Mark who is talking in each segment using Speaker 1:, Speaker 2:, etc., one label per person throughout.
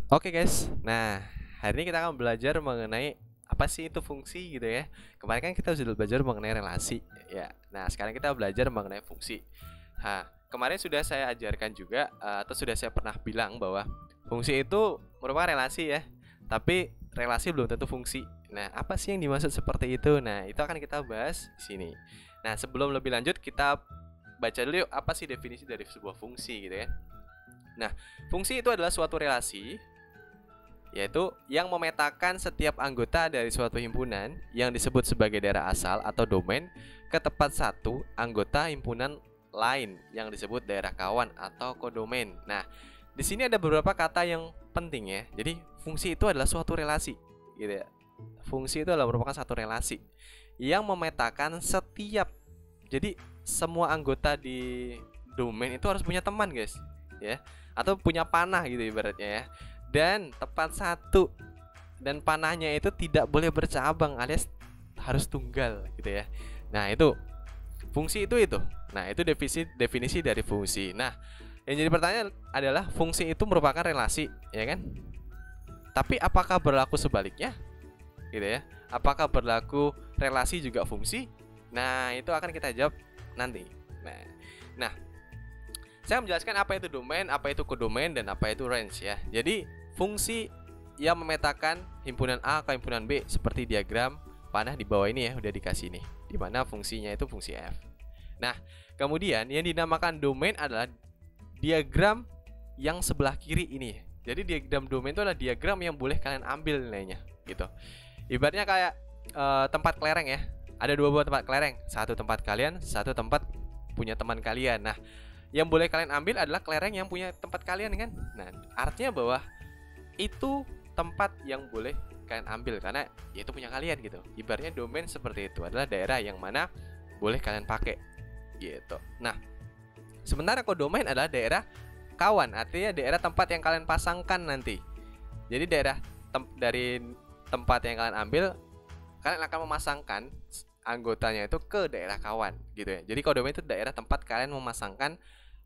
Speaker 1: Oke guys, nah hari ini kita akan belajar mengenai apa sih itu fungsi gitu ya. Kemarin kan kita sudah belajar mengenai relasi ya. Nah sekarang kita belajar mengenai fungsi. Nah kemarin sudah saya ajarkan juga atau sudah saya pernah bilang bahwa fungsi itu merupakan relasi ya. Tapi relasi belum tentu fungsi. Nah apa sih yang dimaksud seperti itu? Nah itu akan kita bahas di sini. Nah sebelum lebih lanjut kita baca dulu yuk apa sih definisi dari sebuah fungsi gitu ya. Nah fungsi itu adalah suatu relasi yaitu yang memetakan setiap anggota dari suatu himpunan yang disebut sebagai daerah asal atau domain ke tempat satu anggota himpunan lain yang disebut daerah kawan atau kodomain. Nah, di sini ada beberapa kata yang penting ya. Jadi, fungsi itu adalah suatu relasi, gitu ya. Fungsi itu adalah merupakan satu relasi yang memetakan setiap. Jadi, semua anggota di domain itu harus punya teman, guys, ya. Atau punya panah gitu ibaratnya ya, dan tepat satu, dan panahnya itu tidak boleh bercabang alias harus tunggal gitu ya. Nah itu fungsi itu. Nah itu definisi dari fungsi. Nah yang jadi pertanyaan adalah fungsi itu merupakan relasi ya kan. Tapi apakah berlaku sebaliknya gitu ya? Apakah berlaku relasi juga fungsi? Nah itu akan kita jawab nanti. Nah saya menjelaskan apa itu domain, apa itu kodomain, dan apa itu range ya. Jadi fungsi yang memetakan himpunan A ke himpunan B seperti diagram panah di bawah ini ya, udah dikasih nih, di mana fungsinya itu fungsi F. Nah, kemudian yang dinamakan domain adalah diagram yang sebelah kiri ini. Jadi diagram domain itu adalah diagram yang boleh kalian ambil nilainya gitu. Ibaratnya kayak tempat kelereng ya. Ada dua buah tempat kelereng, satu tempat kalian, satu tempat punya teman kalian. Nah, yang boleh kalian ambil adalah kelereng yang punya tempat kalian kan. Nah, artinya bahwa itu tempat yang boleh kalian ambil karena ya itu punya kalian gitu. Ibaratnya domain seperti itu adalah daerah yang mana boleh kalian pakai gitu. Nah, sementara kodomain adalah daerah kawan, artinya daerah tempat yang kalian pasangkan nanti. Jadi daerah dari tempat yang kalian ambil, kalian akan memasangkan anggotanya itu ke daerah kawan gitu ya. Jadi kodomain itu daerah tempat kalian memasangkan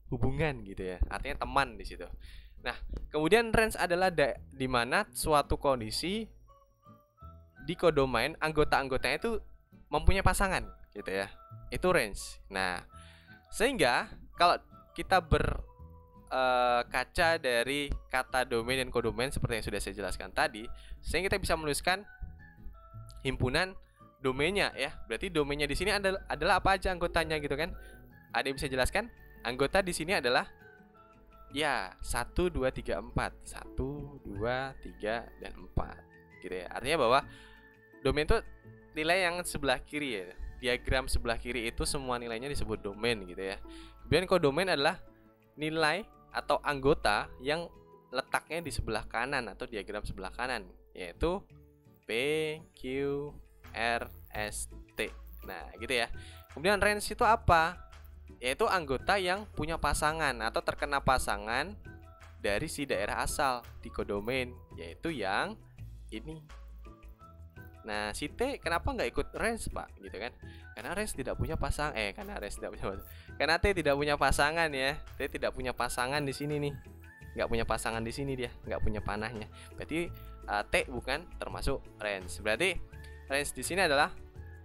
Speaker 1: hubungan gitu ya. Artinya teman di situ. Nah, kemudian range adalah di mana suatu kondisi di kodomain anggota-anggotanya itu mempunyai pasangan gitu ya. Itu range. Nah, sehingga kalau kita berkaca dari kata domain dan kodomain seperti yang sudah saya jelaskan tadi, sehingga kita bisa menuliskan himpunan domainnya ya. Berarti domainnya di sini adalah apa aja anggotanya gitu kan? Ada yang bisa jelaskan? Anggota di sini adalah ya 1 2 3 4. 1 2 3 dan 4 gitu ya. Artinya bahwa domain itu nilai yang sebelah kiri ya. Diagram sebelah kiri itu semua nilainya disebut domain gitu ya. Kemudian kodomain adalah nilai atau anggota yang letaknya di sebelah kanan atau diagram sebelah kanan, yaitu P, Q, R, S, T. Nah gitu ya. Kemudian range itu apa? Yaitu anggota yang punya pasangan atau terkena pasangan dari si daerah asal di kodomain, yaitu yang ini. Nah si T kenapa nggak ikut range pak gitu kan? Karena range tidak punya pasang karena T tidak punya pasangan ya. T tidak punya pasangan di sini nih, nggak punya pasangan di sini, dia nggak punya panahnya. Berarti T bukan termasuk range. Berarti range di sini adalah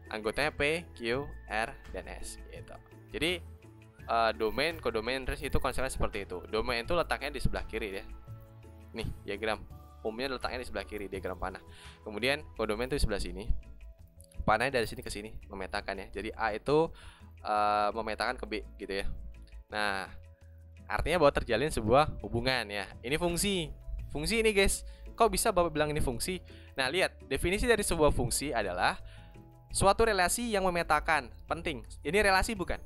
Speaker 1: anggotanya P, Q, R, dan S gitu. Jadi domain, kodomain, range itu konsepnya seperti itu. Domain itu letaknya di sebelah kiri ya. Nih diagram umumnya letaknya di sebelah kiri diagram panah. Kemudian kodomain itu di sebelah sini. Panahnya dari sini ke sini memetakan ya. Jadi A itu memetakan ke B gitu ya. Nah, artinya bahwa terjalin sebuah hubungan ya. Ini fungsi. Fungsi ini guys. Kok bisa Bapak bilang ini fungsi? Nah, lihat, definisi dari sebuah fungsi adalah suatu relasi yang memetakan. Penting. Ini relasi bukan?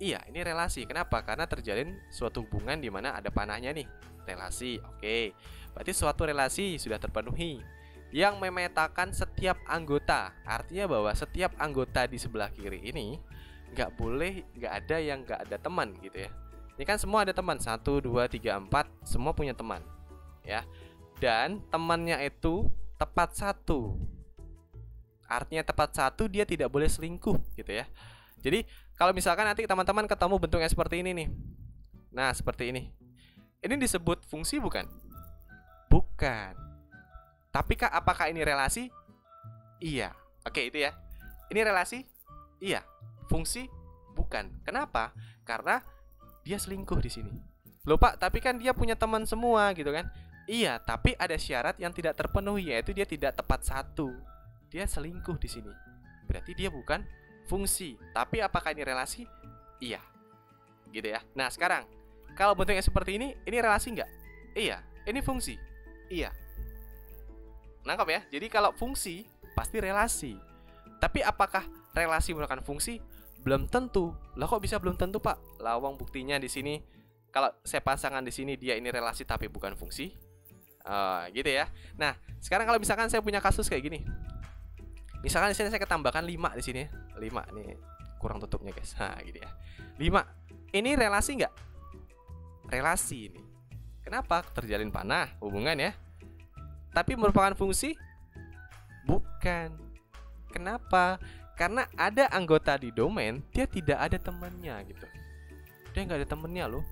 Speaker 1: Iya, ini relasi. Kenapa? Karena terjalin suatu hubungan di mana ada panahnya nih. Relasi. Oke. Berarti suatu relasi sudah terpenuhi yang memetakan setiap anggota. Artinya bahwa setiap anggota di sebelah kiri ini nggak ada yang nggak ada teman gitu ya. Ini kan semua ada teman. 1, 2, 3, 4. Semua punya teman ya. Dan temannya itu tepat satu. Artinya tepat satu, dia tidak boleh selingkuh gitu ya. Jadi kalau misalkan nanti teman-teman ketemu bentuknya seperti ini nih. Nah seperti ini. Ini disebut fungsi bukan? Bukan. Bukan. Tapi apakah ini relasi? Iya. Oke, itu ya. Ini relasi? Iya. Fungsi? Bukan. Kenapa? Karena dia selingkuh di sini. Loh Pak, tapi kan dia punya teman semua gitu kan? Iya, tapi ada syarat yang tidak terpenuhi, yaitu dia tidak tepat satu. Dia selingkuh di sini. Berarti dia bukan fungsi. Tapi apakah ini relasi? Iya. Gitu ya. Nah, sekarang kalau bentuknya seperti ini relasi nggak? Iya. Ini fungsi? Iya. Nangkap ya? Jadi kalau fungsi pasti relasi. Tapi apakah relasi merupakan fungsi? Belum tentu. Lah kok bisa belum tentu, Pak? Lawang buktinya di sini. Kalau saya pasangkan di sini dia ini relasi tapi bukan fungsi. Gitu ya. Nah, sekarang kalau misalkan saya punya kasus kayak gini. Misalkan di sini saya ketambahkan 5 di sini. 5 nih kurang tutupnya, guys. Nah, gitu ya. 5. Ini relasi nggak? Relasi ini. Kenapa? Terjalin panah hubungan ya. Tapi merupakan fungsi? Bukan. Kenapa? Karena ada anggota di domain dia tidak ada temannya gitu. Dia nggak ada temennya loh.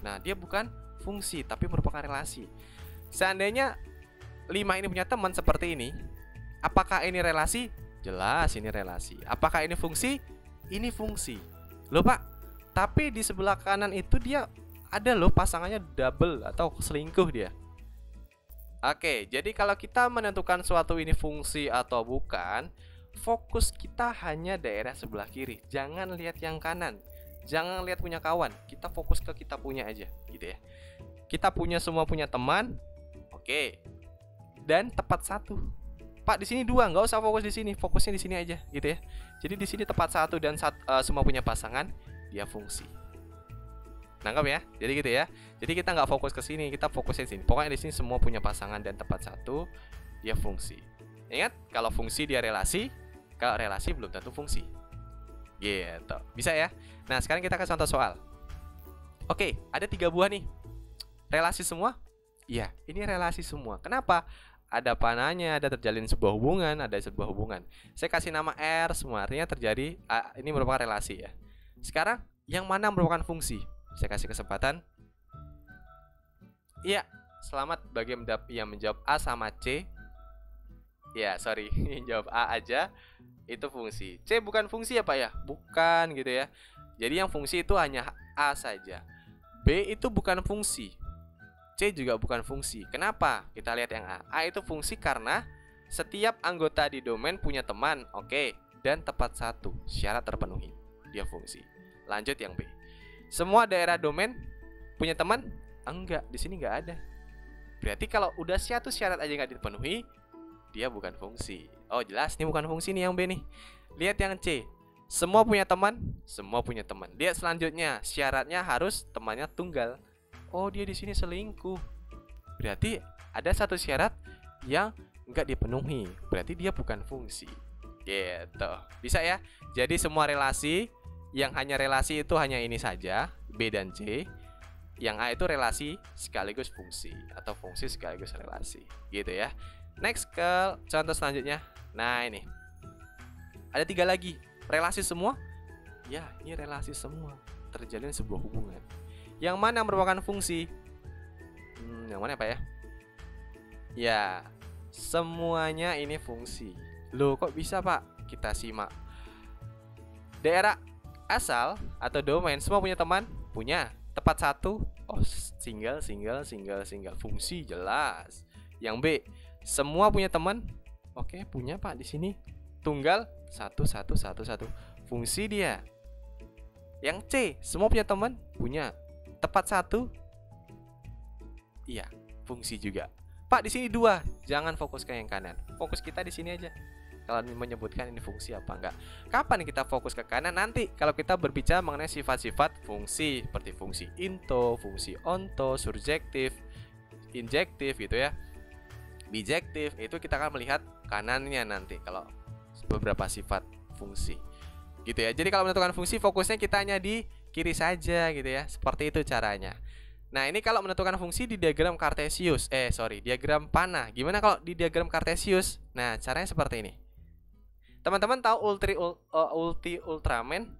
Speaker 1: Nah, dia bukan fungsi tapi merupakan relasi. Seandainya 5 ini punya teman seperti ini, apakah ini relasi? Jelas ini relasi. Apakah ini fungsi? Ini fungsi. Loh Pak, tapi di sebelah kanan itu dia ada loh pasangannya double atau selingkuh dia. Oke, jadi kalau kita menentukan suatu ini fungsi atau bukan, fokus kita hanya daerah sebelah kiri. Jangan lihat yang kanan. Jangan lihat punya kawan. Kita fokus ke kita punya aja, gitu ya. Kita semua punya teman. Oke. Dan tepat satu. Pak, di sini 2, nggak usah fokus di sini. Fokusnya di sini aja, gitu ya. Jadi di sini tepat satu dan semua punya pasangan, dia fungsi. Nangkap ya? Jadi gitu ya. Jadi kita nggak fokus ke sini, kita fokusnya di sini. Pokoknya di sini semua punya pasangan dan tepat satu, dia fungsi. Ingat, kalau fungsi dia relasi, kalau relasi belum tentu fungsi. Gitu. Bisa ya? Nah, sekarang kita ke contoh soal. Oke, ada 3 buah nih. Relasi semua? Iya, ini relasi semua. Kenapa? Ada panahnya, ada terjalin sebuah hubungan, ada sebuah hubungan. Saya kasih nama R semua, artinya terjadi ini merupakan relasi ya. Sekarang yang mana merupakan fungsi? Saya kasih kesempatan. Iya, selamat bagi yang menjawab A sama C. Ya, sorry, jawab A aja. Itu fungsi. C bukan fungsi ya Pak ya? Bukan gitu ya. Jadi yang fungsi itu hanya A saja. B itu bukan fungsi. C juga bukan fungsi. Kenapa? Kita lihat yang A. A itu fungsi karena setiap anggota di domain punya teman. Oke. Dan tepat satu, syarat terpenuhi, dia fungsi. Lanjut yang B. Semua daerah domain punya teman? Enggak, di sini nggak ada. Berarti kalau udah satu syarat aja nggak dipenuhi, dia bukan fungsi. Oh jelas, ini bukan fungsi nih yang B nih. Lihat yang C. Semua punya teman? Semua punya teman. Lihat selanjutnya, syaratnya harus temannya tunggal. Oh dia di sini selingkuh. Berarti ada satu syarat yang nggak dipenuhi. Berarti dia bukan fungsi. Gitu. Bisa ya? Jadi semua relasi, yang hanya relasi itu hanya ini saja, B dan C. Yang A itu relasi sekaligus fungsi, atau fungsi sekaligus relasi. Gitu ya. Next ke contoh selanjutnya. Nah ini ada 3 lagi. Relasi semua? Ya, ini relasi semua. Terjalin sebuah hubungan. Yang mana merupakan fungsi? Yang mana Pak ya? Ya, semuanya ini fungsi. Loh kok bisa Pak? Kita simak. Daerah asal atau domain semua punya teman? Punya. Tepat satu? Oh, single. Fungsi jelas. Yang B, semua punya teman? Oke, punya Pak di sini. Tunggal? Satu. Fungsi dia. Yang C, semua punya teman? Punya. Tepat satu? Iya, fungsi juga. Pak di sini 2. Jangan fokus ke yang kanan. Fokus kita di sini aja. Kalau menyebutkan ini fungsi apa enggak. Kapan kita fokus ke kanan? Nanti kalau kita berbicara mengenai sifat-sifat fungsi, seperti fungsi into, fungsi onto, surjektif, injektif gitu ya. Bijektif, itu kita akan melihat kanannya nanti kalau beberapa sifat fungsi. Gitu ya. Jadi kalau menentukan fungsi, fokusnya kita hanya di kiri saja gitu ya. Seperti itu caranya. Nah, ini kalau menentukan fungsi di diagram Cartesius. Diagram panah. Gimana kalau di diagram Cartesius? Nah, caranya seperti ini. Teman-teman tahu Ultraman?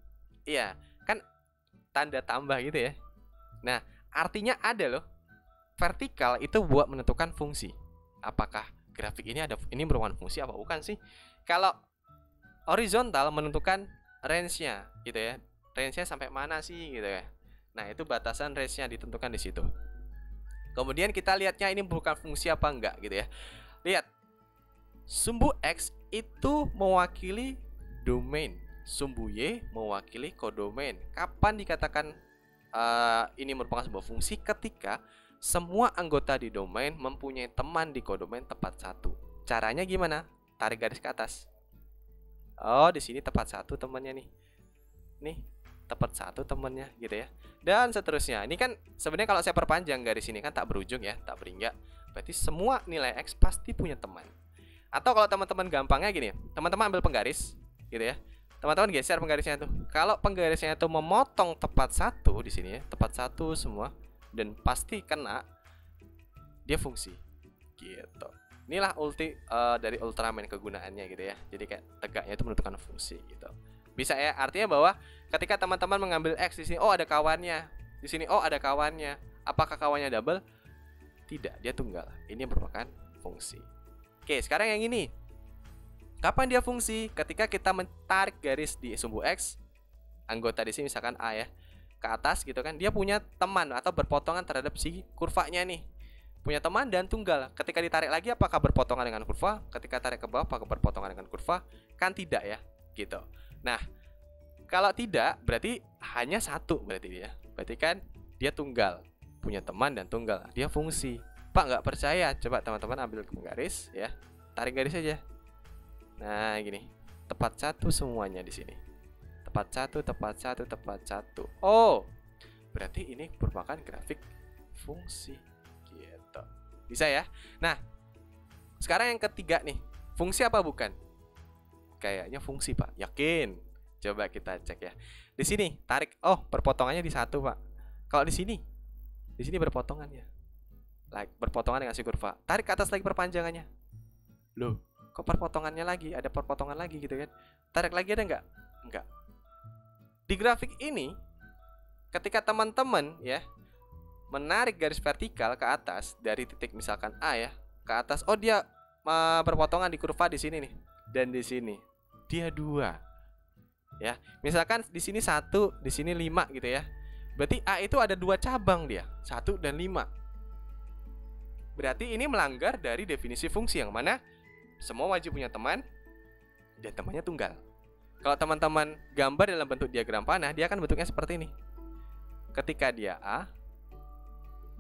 Speaker 1: Iya, kan tanda tambah gitu ya. Nah, artinya ada loh. Vertikal itu buat menentukan fungsi. apakah grafik ini merupakan fungsi apa bukan sih? Kalau horizontal menentukan range-nya gitu ya. Range-nya sampai mana sih gitu ya. Nah, itu batasan range-nya ditentukan di situ. Kemudian kita lihatnya ini bukan fungsi apa enggak gitu ya. Lihat, sumbu X itu mewakili domain, sumbu Y mewakili kodomain. Kapan dikatakan ini merupakan sebuah fungsi? Ketika semua anggota di domain mempunyai teman di kodomain tepat satu. Caranya gimana? Tarik garis ke atas. Oh, di sini tepat satu temannya nih. Nih, tepat satu temannya gitu ya. Dan seterusnya. Ini kan sebenarnya kalau saya perpanjang garis ini kan tak berujung ya, tak berinjak. Berarti semua nilai X pasti punya teman. Atau kalau teman-teman gampangnya gini, teman-teman ambil penggaris gitu ya. Teman-teman geser penggarisnya tuh. Kalau penggarisnya itu memotong tepat satu di sini ya, tepat satu semua dan pasti kena, dia fungsi. Gitu. Inilah dari Ultraman kegunaannya gitu ya. Jadi kayak tegaknya itu menentukan fungsi gitu. Bisa ya, artinya bahwa ketika teman-teman mengambil X di sini, oh ada kawannya. Di sini oh ada kawannya. Apakah kawannya double? Tidak, dia tunggal. Ini merupakan fungsi. Oke, sekarang yang ini. Kapan dia fungsi? Ketika kita menarik garis di sumbu X, anggota di sini misalkan A ya, ke atas gitu kan, dia punya teman atau berpotongan terhadap si kurvanya nih. Punya teman dan tunggal. Ketika ditarik lagi apakah berpotongan dengan kurva? Ketika tarik ke bawah apakah berpotongan dengan kurva? Kan tidak ya, gitu. Nah, kalau tidak berarti hanya satu berarti dia. Berarti kan dia tunggal, punya teman dan tunggal. Dia fungsi. Pak nggak percaya? Coba teman-teman ambil garis ya, tarik garis aja. Nah gini, tepat satu semuanya di sini. Tepat satu, tepat satu, tepat satu. Oh, berarti ini merupakan grafik fungsi. Gitu. Bisa ya? Nah, sekarang yang ketiga nih, fungsi apa bukan? Kayaknya fungsi Pak, yakin? Coba kita cek ya. Di sini tarik, oh perpotongannya di satu Pak. Kalau di sini berpotongannya, like berpotongan dengan si kurva. Tarik ke atas lagi perpanjangannya. Loh, kok perpotongannya lagi? Ada perpotongan lagi gitu kan? Tarik lagi ada nggak? Enggak. Di grafik ini, ketika teman-teman ya menarik garis vertikal ke atas dari titik misalkan A ya ke atas, oh dia berpotongan di kurva di sini nih. Dan di sini dia dua ya, misalkan di sini 1, di sini 5 gitu ya. Berarti A itu ada 2 cabang dia, 1 dan 5. Berarti ini melanggar dari definisi fungsi yang mana semua wajib punya teman dan temannya tunggal. Kalau teman-teman gambar dalam bentuk diagram panah, dia akan bentuknya seperti ini. Ketika dia A,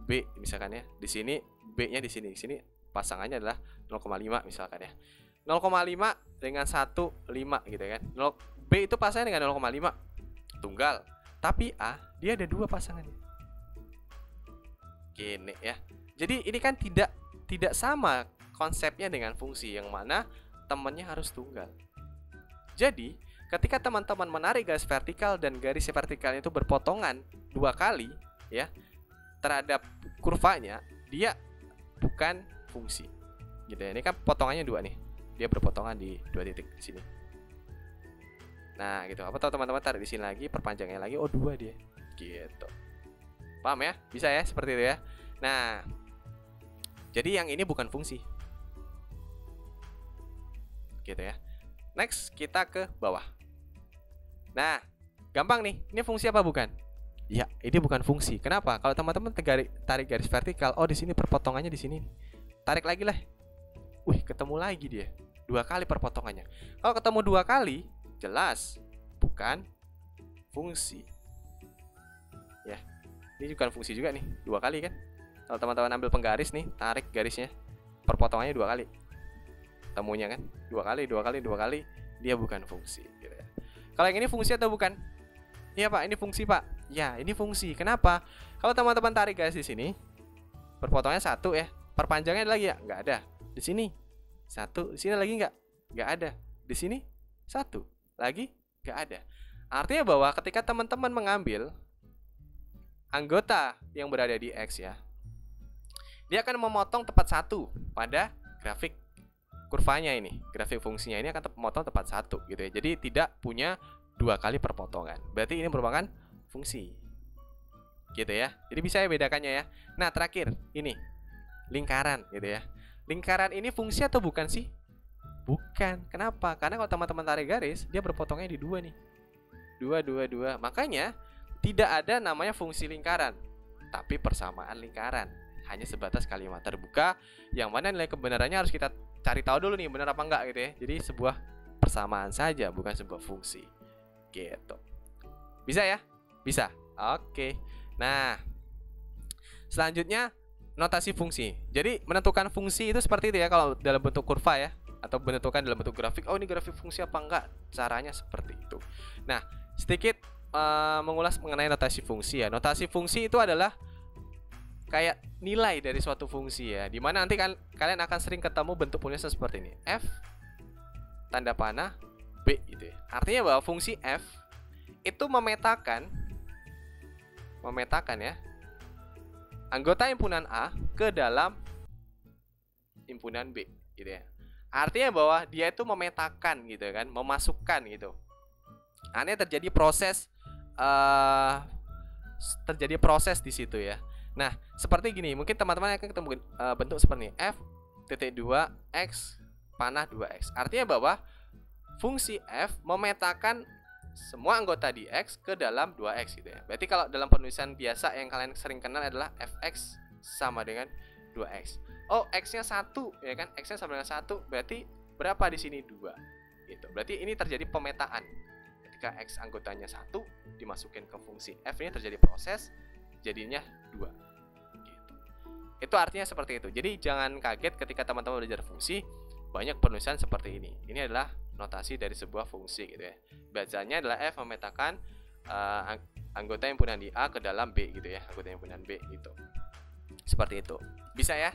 Speaker 1: B misalkan ya, di sini B-nya di sini pasangannya adalah 0,5 misalkan ya. 0,5 dengan 1, 5 gitu kan. B itu pasangan dengan 0,5 tunggal. Tapi A dia ada 2 pasangannya. Gini ya. Jadi ini kan tidak sama konsepnya dengan fungsi yang mana temannya harus tunggal. Jadi ketika teman-teman menarik garis vertikal dan garis vertikalnya itu berpotongan 2 kali ya terhadap kurvanya, dia bukan fungsi. Gitu ya. Ini kan potongannya 2 nih. Dia berpotongan di 2 titik di sini. Nah, gitu. Apa tahu teman-teman tarik di sini lagi, perpanjangnya lagi, oh 2 dia. Gitu. Paham ya? Bisa ya seperti itu ya. Nah, jadi yang ini bukan fungsi. Gitu ya. Next, kita ke bawah. Nah, gampang nih. Ini fungsi apa bukan? Ya, ini bukan fungsi. Kenapa? Kalau teman-teman tarik garis vertikal, oh di sini perpotongannya di sini. Tarik lagi lah. Wih, ketemu lagi dia. 2 kali perpotongannya. Kalau ketemu 2 kali, jelas bukan fungsi. Ya. Ini bukan fungsi juga nih, 2 kali kan? Kalau teman-teman ambil penggaris nih, tarik garisnya, perpotongannya 2 kali. Temunya kan? 2 kali, 2 kali, 2 kali, dia bukan fungsi gitu ya. Kalau yang ini fungsi atau bukan? Iya Pak, ini fungsi Pak. Ya, ini fungsi. Kenapa? Kalau teman-teman tarik garis di sini, perpotongannya 1 ya. Perpanjangnya lagi ya? Nggak ada. Di sini 1, di sini lagi nggak ada. Di sini 1 lagi nggak ada. Artinya bahwa ketika teman-teman mengambil anggota yang berada di X ya, dia akan memotong tepat 1 pada grafik kurvanya ini. Grafik fungsinya ini akan memotong tepat 1 gitu ya. Jadi tidak punya 2 kali perpotongan. Berarti ini merupakan fungsi. Gitu ya. Jadi bisa ya bedakannya ya. Nah, terakhir ini lingkaran gitu ya. lingkaran ini fungsi atau bukan sih? Bukan. Kenapa? Karena kalau teman-teman tarik garis, dia berpotongnya di 2 nih. 2, 2, 2. Makanya tidak ada namanya fungsi lingkaran, tapi persamaan lingkaran. Hanya sebatas kalimat terbuka, yang mana nilai kebenarannya harus kita cari tahu dulu nih, benar apa enggak gitu ya. Jadi sebuah persamaan saja, bukan sebuah fungsi. Gitu. Bisa ya? Bisa. Oke. Nah, selanjutnya notasi fungsi. Jadi menentukan fungsi itu seperti itu ya kalau dalam bentuk kurva ya, atau menentukan dalam bentuk grafik. Oh, ini grafik fungsi apa enggak? Caranya seperti itu. Nah, sedikit mengulas mengenai notasi fungsi ya. Notasi fungsi itu adalah kayak nilai dari suatu fungsi ya, dimana nanti kalian akan sering ketemu bentuk tulisan seperti ini, F tanda panah B gitu ya. Artinya bahwa fungsi F itu memetakan ya anggota himpunan A ke dalam himpunan B gitu ya. Artinya bahwa dia itu memetakan gitu kan, memasukkan gitu. Artinya terjadi proses di situ ya. Nah, seperti gini, mungkin teman-teman akan ketemu bentuk seperti ini, F titik 2 X panah 2X. Artinya bahwa fungsi F memetakan semua anggota di X ke dalam 2X gitu ya. Berarti kalau dalam penulisan biasa yang kalian sering kenal adalah Fx sama dengan 2X. Oh, X-nya 1 ya kan? X-nya sama dengan 1, berarti berapa di sini? 2 gitu. Berarti ini terjadi pemetaan. Ketika X anggotanya 1 dimasukin ke fungsi F, ini terjadi proses jadinya 2 gitu. Itu artinya seperti itu. Jadi jangan kaget ketika teman-teman belajar fungsi banyak penulisan seperti ini. Ini adalah notasi dari sebuah fungsi gitu ya. Bacanya adalah F memetakan anggota himpunan di A ke dalam B gitu ya, anggota himpunan B gitu. Seperti itu. Bisa ya?